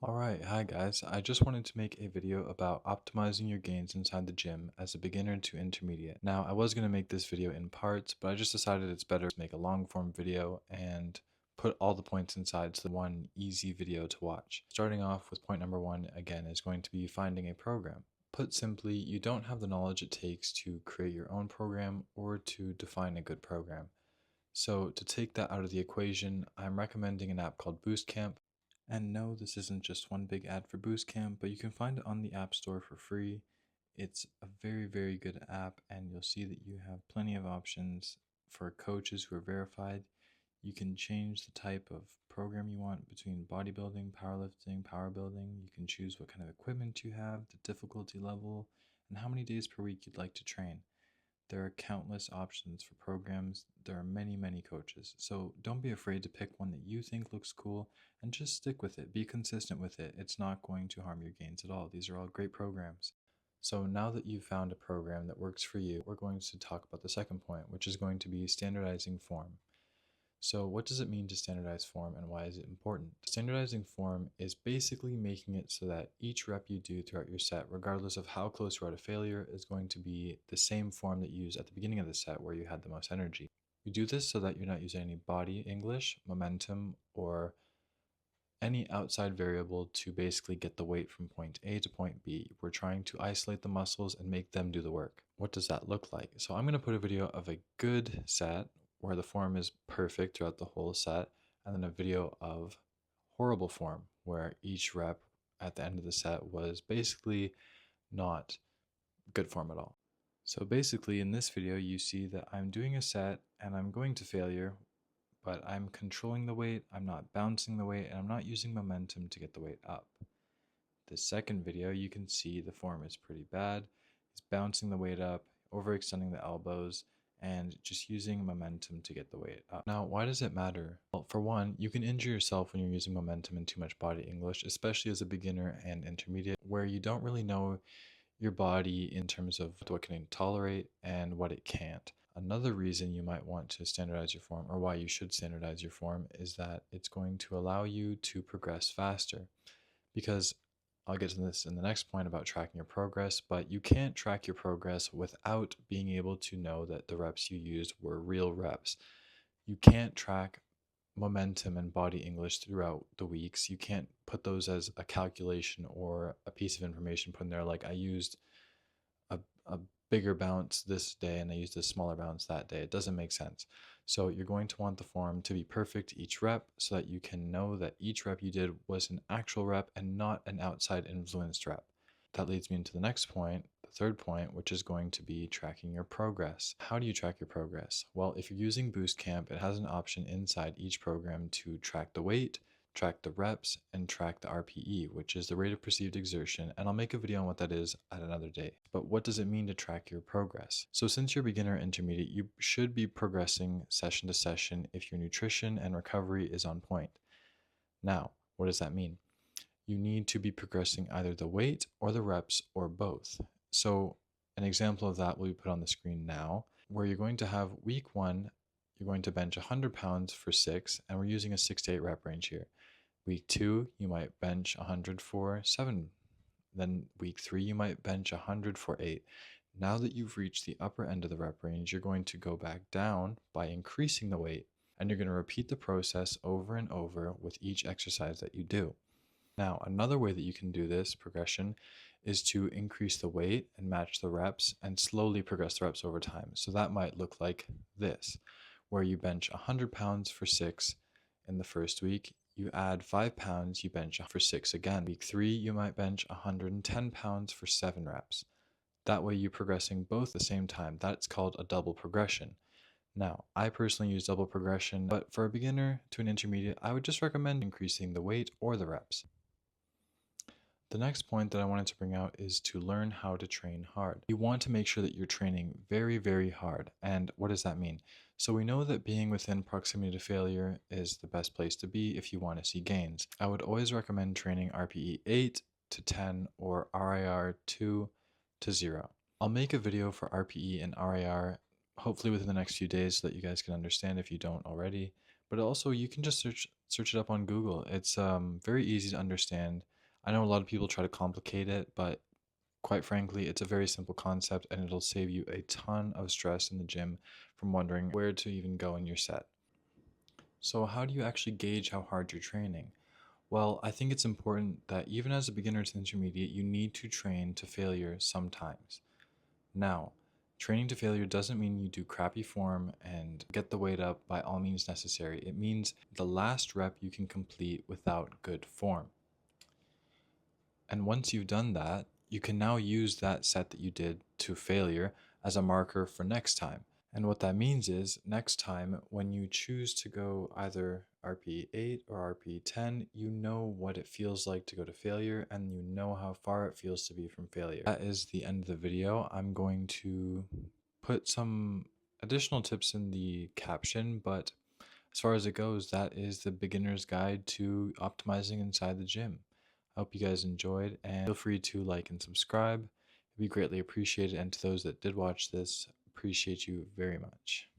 Alright, hi guys. I just wanted to make a video about optimizing your gains inside the gym as a beginner to intermediate. Now, I was going to make this video in parts, but I just decided it's better to make a long form video and put all the points inside so one easy video to watch. Starting off with point number one, again, is going to be finding a program. Put simply, you don't have the knowledge it takes to create your own program or to define a good program. So to take that out of the equation, I'm recommending an app called Boostcamp. And no, this isn't just one big ad for Boostcamp, but you can find it on the App Store for free. It's a very, very good app, and you'll see that you have plenty of options for coaches who are verified. You can change the type of program you want between bodybuilding, powerlifting, power building. You can choose what kind of equipment you have, the difficulty level, and how many days per week you'd like to train. There are countless options for programs. There are many, many coaches. So don't be afraid to pick one that you think looks cool and just stick with it. Be consistent with it. It's not going to harm your gains at all. These are all great programs. So now that you've found a program that works for you, we're going to talk about the second point, which is going to be standardizing form. So what does it mean to standardize form and why is it important? Standardizing form is basically making it so that each rep you do throughout your set, regardless of how close you are to failure, is going to be the same form that you use at the beginning of the set where you had the most energy. You do this so that you're not using any body English, momentum, or any outside variable to basically get the weight from point A to point B. We're trying to isolate the muscles and make them do the work. What does that look like? So I'm going to put a video of a good set where the form is perfect throughout the whole set, and then a video of horrible form where each rep at the end of the set was basically not good form at all. So basically in this video you see that I'm doing a set and I'm going to failure, but I'm controlling the weight, I'm not bouncing the weight, and I'm not using momentum to get the weight up. The second video, you can see the form is pretty bad. He's bouncing the weight up, overextending the elbows, and just using momentum to get the weight up. Now, why does it matter? Well, for one, you can injure yourself when you're using momentum and too much body English, especially as a beginner and intermediate, where you don't really know your body in terms of what can it tolerate and what it can't. Another reason you might want to standardize your form, or why you should standardize your form, is that it's going to allow you to progress faster. Because I'll get to this in the next point about tracking your progress, but you can't track your progress without being able to know that the reps you used were real reps. You can't track momentum and body English throughout the weeks. You can't put those as a calculation or a piece of information put in there like I used a bigger bounce this day and I used a smaller bounce that day. It doesn't make sense. So you're going to want the form to be perfect each rep so that you can know that each rep you did was an actual rep and not an outside influenced rep. That leads me into the next point, the third point, which is going to be tracking your progress. How do you track your progress? Well, if you're using Boostcamp, it has an option inside each program to track the weight, track the reps, and track the RPE, which is the rate of perceived exertion, and I'll make a video on what that is at another day. But what does it mean to track your progress? So since you're beginner intermediate, you should be progressing session to session if your nutrition and recovery is on point. Now, what does that mean? You need to be progressing either the weight or the reps or both. So an example of that will be put on the screen now, where you're going to have week one, you're going to bench 100 pounds for 6, and we're using a 6 to 8 rep range here. Week 2, you might bench 100 for 7. Then week 3, you might bench 100 for 8. Now that you've reached the upper end of the rep range, you're going to go back down by increasing the weight, and you're going to repeat the process over and over with each exercise that you do. Now, another way that you can do this progression is to increase the weight and match the reps and slowly progress the reps over time. So that might look like this, where you bench 100 pounds for 6 in the first week. You add 5 pounds, you bench for 6 again. Week 3, you might bench 110 pounds for 7 reps. That way you're progressing both at the same time. That's called a double progression. Now, I personally use double progression, but for a beginner to an intermediate, I would just recommend increasing the weight or the reps. The next point that I wanted to bring out is to learn how to train hard. You want to make sure that you're training very, very hard. And what does that mean? So we know that being within proximity to failure is the best place to be if you want to see gains. I would always recommend training RPE 8 to 10 or RIR 2 to 0. I'll make a video for RPE and RIR hopefully within the next few days so that you guys can understand if you don't already. But also you can just search it up on Google. It's very easy to understand. I know a lot of people try to complicate it, but quite frankly, it's a very simple concept and it'll save you a ton of stress in the gym from wondering where to even go in your set. So, how do you actually gauge how hard you're training? Well, I think it's important that even as a beginner to intermediate, you need to train to failure sometimes. Now, training to failure doesn't mean you do crappy form and get the weight up by all means necessary. It means the last rep you can complete without good form. And once you've done that, you can now use that set that you did to failure as a marker for next time. And what that means is next time when you choose to go either RP 8 or RP 10, you know what it feels like to go to failure and you know how far it feels to be from failure. That is the end of the video. I'm going to put some additional tips in the caption, but as far as it goes, that is the beginner's guide to optimizing inside the gym. I hope you guys enjoyed and feel free to like and subscribe. It'd be greatly appreciated. And to those that did watch this, appreciate you very much.